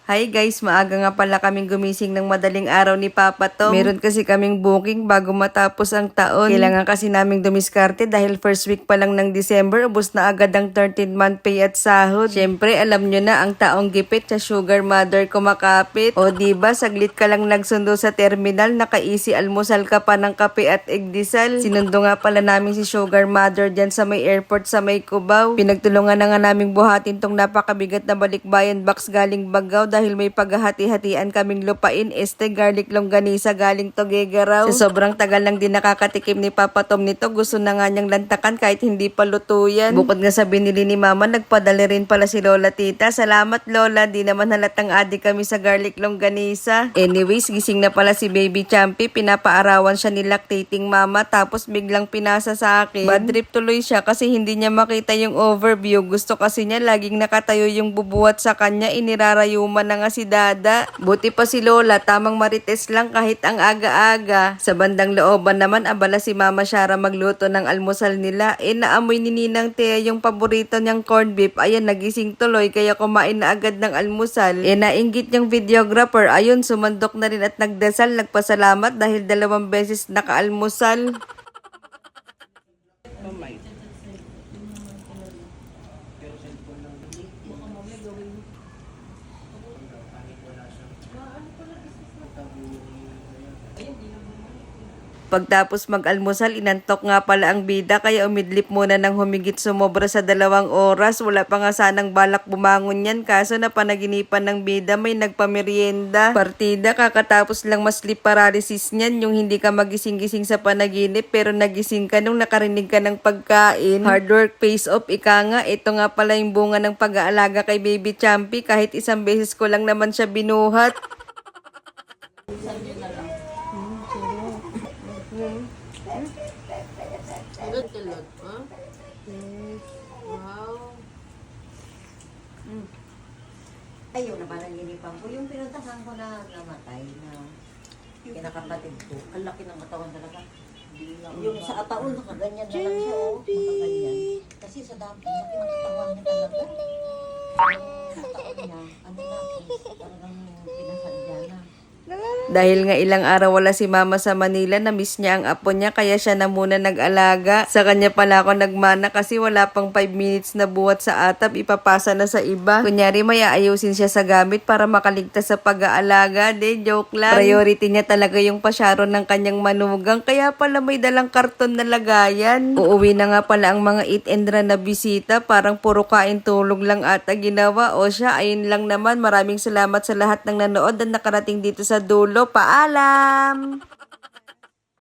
Hi guys, maaga nga pala kaming gumising ng madaling araw ni Papa Tom. Meron kasi kaming booking bago matapos ang taon. Kailangan kasi naming dumiskarte dahil first week pa lang ng December, ubos na agad ang 13th month pay at sahod. Syempre, alam nyo na ang taong gipit sa sugar mother kumakapit. O diba, saglit ka lang nagsundo sa terminal, naka-easy almusal ka pa ng kape at egdisal. Sinundo nga pala namin si sugar mother dyan sa may airport sa may Cubao. Pinagtulungan na nga naming buhatin tong napakabigat na balikbayan box galing Bagao dahil may paghahati-hatian kaming lupain, garlic longganisa galing Tuguegarao. Sa sobrang tagal lang din nakakatikim ni Papa Tom nito, gusto na nga niyang lantakan kahit hindi pa luto yan. Bukod nga sa binili ni Mama, nagpadala rin pala si Lola Tita. Salamat Lola, di naman halatang adik kami sa garlic longganisa. Anyways, gising na pala si Baby Champy, pinapaarawan siya ni lactating mama tapos biglang pinasa sa akin. Bad trip tuloy siya kasi hindi niya makita yung overview. Gusto kasi niya laging nakatayo yung bubuhat sa kanya, inirarayuman na nga si Dada. Buti pa si Lola, tamang marites lang kahit ang aga-aga. Sa bandang looban naman, abala si Mama Shara magluto ng almusal nila. Naamoy ni Ninang Tea yung paborito niyang corned beef. Ayan, nagising tuloy kaya kumain na agad ng almusal. Nainggit yung videographer. Ayun, sumandok na rin at nagdasal. Nagpasalamat dahil 2 beses nakaalmusal. Pagtapos mag-almusal, inantok nga pala ang bida kaya umidlip muna ng humigit sumobra sa 2 oras. Wala pa nga sanang balak bumangon yan kaso napanaginipan ng bida may nagpamerienda. Partida, kakatapos lang ma-sleep paralysis niyan, yung hindi ka magising-gising sa panaginip pero nagising ka nung nakarinig ka ng pagkain. Hard work pays off, ika nga. Ito nga pala yung bunga ng pag-aalaga kay Baby Champy, kahit isang beses ko lang naman siya binuhat. Tulog, ha? Wow. Ayun na parang ginipan ko. Yung pinuntahan ko na namatay na kinakapatid ko. Ang laki ng katawan talaga. Yung sa ataon, nakaganyan na lang siya. Oh, nakaganyan. Kasi sa dami, laki ng katawan niya talaga. Sa taon niya, ano na, talagang pinasadya na. Dahil nga ilang araw wala si Mama sa Manila, na-miss niya ang apo niya kaya siya na muna nag-alaga. Sa kanya pala ako nagmana kasi wala pang 5 minutes na buhat sa atap, ipapasa na sa iba. Kunyari may aayusin siya sa gamit para makaligtas sa pag-aalaga. Joke lang. Priority niya talaga yung pasyaron ng kanyang manugang kaya pala may dalang karton na lagayan. Uuwi na nga pala ang mga eat and run na bisita, parang puro kain tulog lang ata ginawa. O siya, ayun lang naman. Maraming salamat sa lahat ng nanood at nakarating dito sa dulo. Paalam!